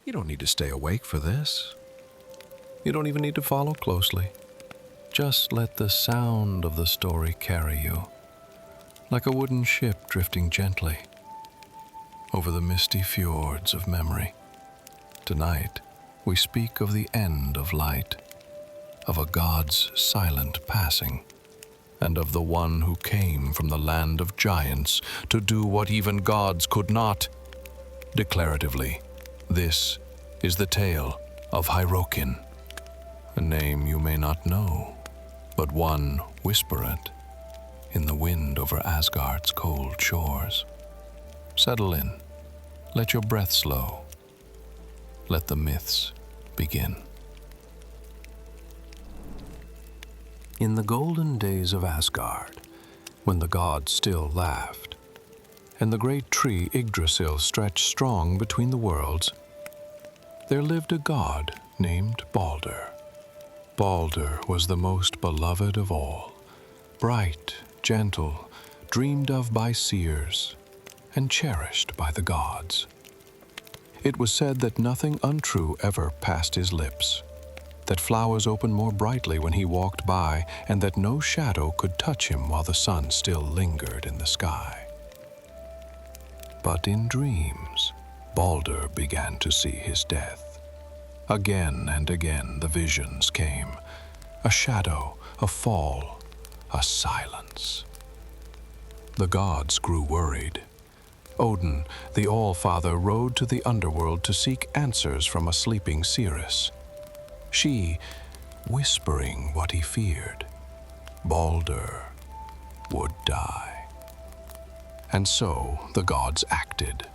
You don't need to stay awake for this. You don't even need to follow closely. Just let the sound of the story carry you, like a wooden ship drifting gently over the misty fjords of memory. Tonight, we speak of the end of light, of a god's silent passing, and of the one who came from the land of giants to do what even gods could not. Declaratively, this is the tale of Hyrrokkin, a name you may not know, but one whisper it in the wind over Asgard's cold shores. Settle in, let your breath slow, let the myths begin. In the golden days of Asgard, when the gods still laughed, and the great tree Yggdrasil stretched strong between the worlds, there lived a god named Baldr. Baldr was the most beloved of all, bright, gentle, dreamed of by seers, and cherished by the gods. It was said that nothing untrue ever passed his lips, that flowers opened more brightly when he walked by, and that no shadow could touch him while the sun still lingered in the sky. But in dreams, Baldr began to see his death. Again and again the visions came, a shadow, a fall, a silence. The gods grew worried. Odin, the All-Father, rode to the underworld to seek answers from a sleeping seeress. She, whispering what he feared, Baldr would die. And so the gods acted.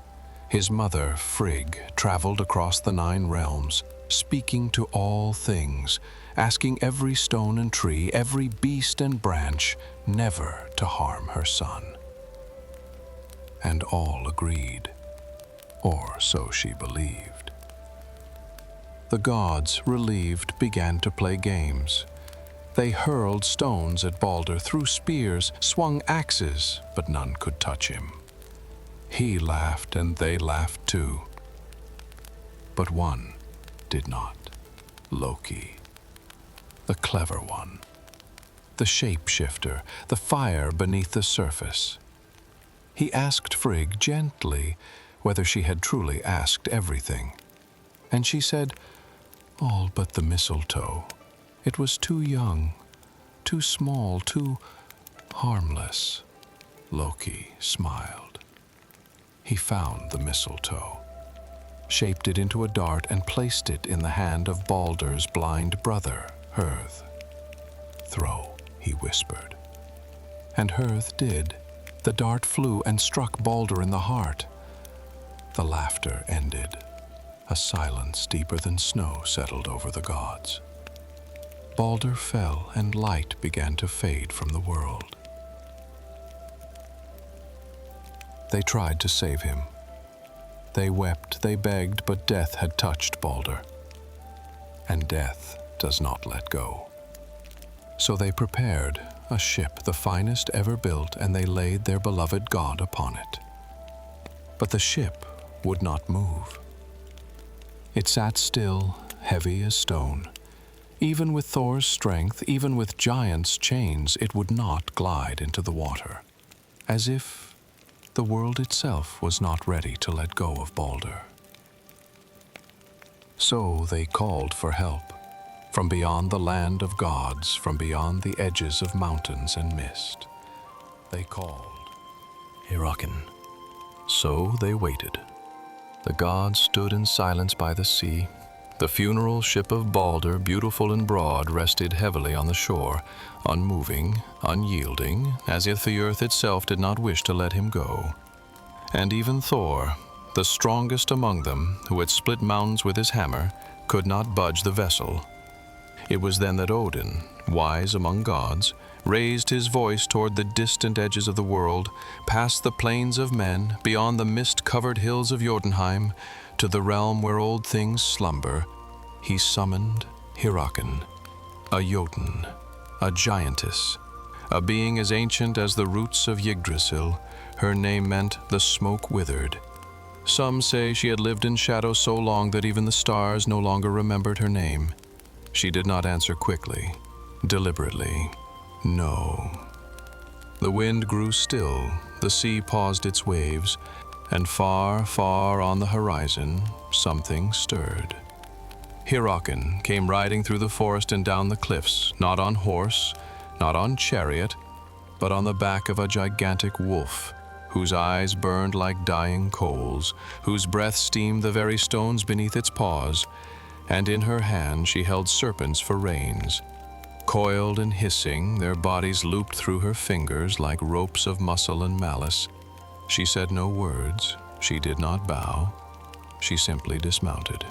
His mother, Frigg, traveled across the 9 realms, speaking to all things, asking every stone and tree, every beast and branch, never to harm her son. And all agreed, or so she believed. The gods, relieved, began to play games. They hurled stones at Baldr, threw spears, swung axes, but none could touch him. He laughed, and they laughed too. But one did not. Loki, the clever one, the shapeshifter, the fire beneath the surface. He asked Frigg gently whether she had truly asked everything, and she said, all but the mistletoe. It was too young, too small, too harmless. Loki smiled. He found the mistletoe, shaped it into a dart, and placed it in the hand of Baldr's blind brother, Hyrth. Throw, he whispered. And Hyrth did. The dart flew and struck Baldr in the heart. The laughter ended. A silence deeper than snow settled over the gods. Baldr fell, and light began to fade from the world. They tried to save him. They wept, they begged, but death had touched Baldr. And death does not let go. So they prepared a ship, the finest ever built, and they laid their beloved god upon it. But the ship would not move. It sat still, heavy as stone. Even with Thor's strength, even with giants' chains, it would not glide into the water, as if the world itself was not ready to let go of Baldr. So they called for help, from beyond the land of gods, from beyond the edges of mountains and mist. They called Hyrrokkin. So they waited. The gods stood in silence by the sea. The funeral ship of Baldr, beautiful and broad, rested heavily on the shore, unmoving, unyielding, as if the earth itself did not wish to let him go. And even Thor, the strongest among them, who had split mountains with his hammer, could not budge the vessel. It was then that Odin, wise among gods, raised his voice toward the distant edges of the world, past the plains of men, beyond the mist-covered hills of Jotunheim, to the realm where old things slumber. He summoned Hyrrokkin, a Jotun, a giantess, a being as ancient as the roots of Yggdrasil. Her name meant the smoke withered. Some say she had lived in shadow so long that even the stars no longer remembered her name. She did not answer quickly, deliberately. No. The wind grew still, the sea paused its waves, and far, far on the horizon, something stirred. Hyrrokkin came riding through the forest and down the cliffs, not on horse, not on chariot, but on the back of a gigantic wolf, whose eyes burned like dying coals, whose breath steamed the very stones beneath its paws, and in her hand she held serpents for reins. Coiled and hissing, their bodies looped through her fingers like ropes of muscle and malice. She said no words, she did not bow, she simply dismounted.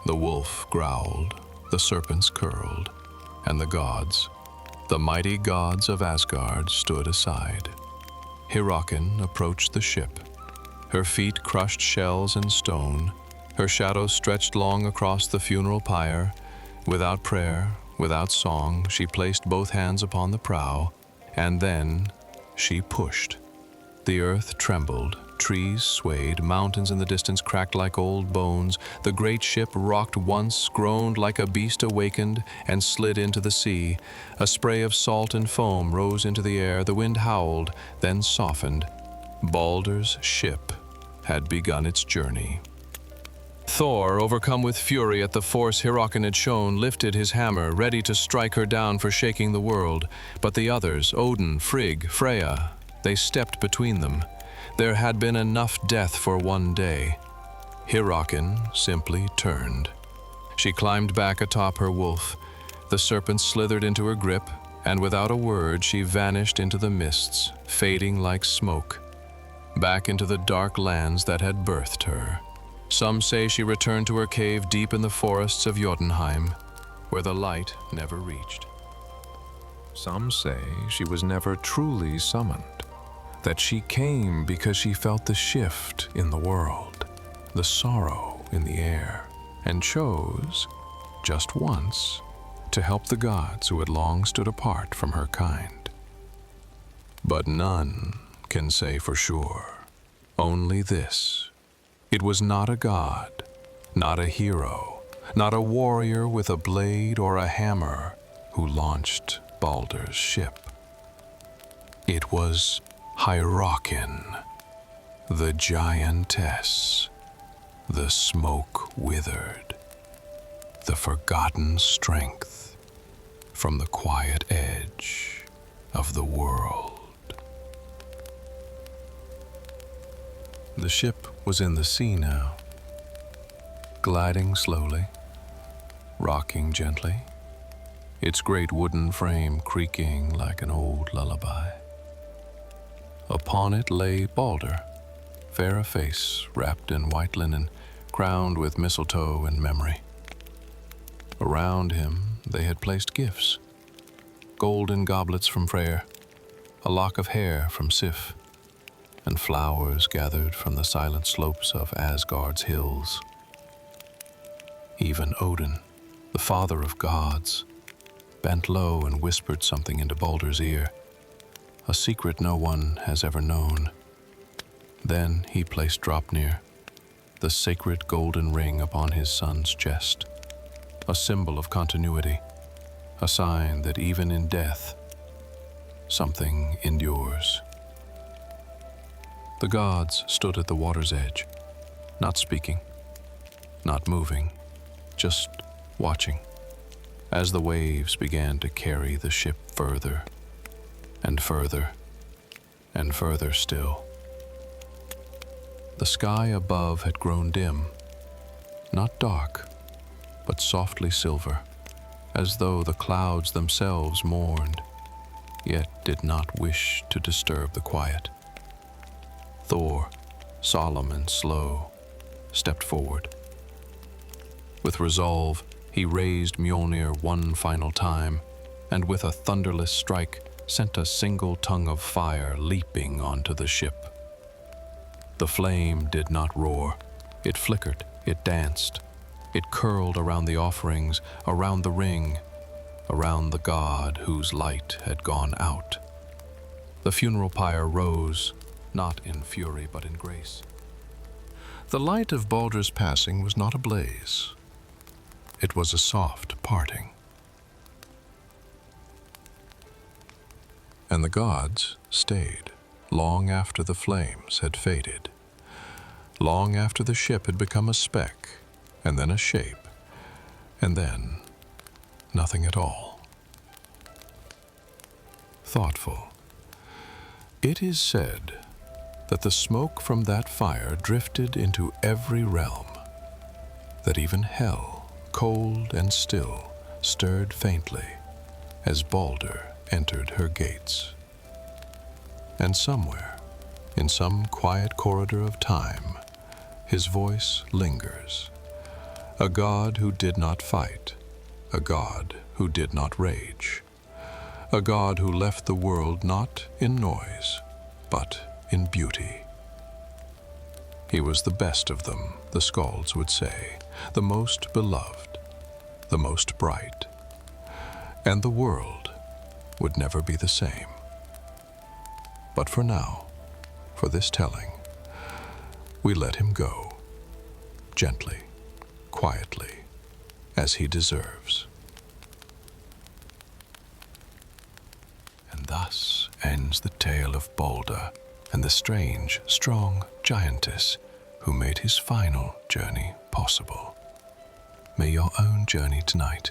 The wolf growled, the serpents curled, and the gods, the mighty gods of Asgard, stood aside. Hyrrokkin approached the ship. Her feet crushed shells and stone, her shadow stretched long across the funeral pyre. Without prayer, without song, she placed both hands upon the prow, and then she pushed. The earth trembled, trees swayed, mountains in the distance cracked like old bones. The great ship rocked once, groaned like a beast awakened, and slid into the sea. A spray of salt and foam rose into the air, the wind howled, then softened. Baldr's ship had begun its journey. Thor, overcome with fury at the force Hyrrokkin had shown, lifted his hammer, ready to strike her down for shaking the world. But the others, Odin, Frigg, Freya, they stepped between them. There had been enough death for one day. Hyrrokkin simply turned. She climbed back atop her wolf. The serpent slithered into her grip, and without a word she vanished into the mists, fading like smoke, back into the dark lands that had birthed her. Some say she returned to her cave deep in the forests of Jotunheim, where the light never reached. Some say she was never truly summoned, that she came because she felt the shift in the world, the sorrow in the air, and chose, just once, to help the gods who had long stood apart from her kind. But none can say for sure. Only this: it was not a god, not a hero, not a warrior with a blade or a hammer who launched Baldr's ship. It was Hyrrokkin, the giantess, the smoke withered, the forgotten strength from the quiet edge of the world. The ship was in the sea now, gliding slowly, rocking gently, its great wooden frame creaking like an old lullaby. Upon it lay Baldr, fair of face, wrapped in white linen, crowned with mistletoe and memory. Around him they had placed gifts: golden goblets from Freyr, a lock of hair from Sif, and flowers gathered from the silent slopes of Asgard's hills. Even Odin, the father of gods, bent low and whispered something into Baldr's ear, a secret no one has ever known. Then he placed Draupnir, the sacred golden ring, upon his son's chest, a symbol of continuity, a sign that even in death, something endures. The gods stood at the water's edge, not speaking, not moving, just watching, as the waves began to carry the ship further and further and further still. The sky above had grown dim, not dark, but softly silver, as though the clouds themselves mourned, yet did not wish to disturb the quiet. Thor, solemn and slow, stepped forward. With resolve, he raised Mjolnir one final time, and with a thunderless strike, sent a single tongue of fire leaping onto the ship. The flame did not roar. It flickered, it danced. It curled around the offerings, around the ring, around the god whose light had gone out. The funeral pyre rose, not in fury but in grace. The light of Baldr's passing was not a blaze. It was a soft parting. And the gods stayed long after the flames had faded, long after the ship had become a speck, and then a shape, and then nothing at all. Thoughtful. It is said that the smoke from that fire drifted into every realm, that even hell, cold and still, stirred faintly as Baldr entered her gates. And somewhere, in some quiet corridor of time, his voice lingers. A god who did not fight, a god who did not rage, a god who left the world not in noise, but in beauty. He was the best of them, the skalds would say, the most beloved, the most bright, and the world would never be the same. But for now, for this telling, we let him go, gently, quietly, as he deserves. And thus ends the tale of Baldr and the strange, strong giantess who made his final journey possible. May your own journey tonight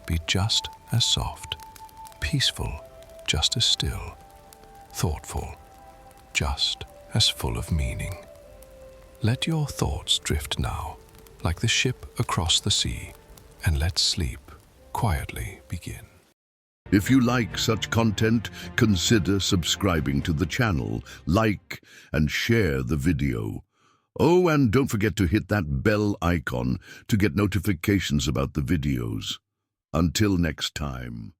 be just as soft, peaceful, just as still, thoughtful, just as full of meaning. Let your thoughts drift now, like the ship across the sea, and let sleep quietly begin. If you like such content, consider subscribing to the channel, like and share the video. Oh, and don't forget to hit that bell icon to get notifications about the videos. Until next time.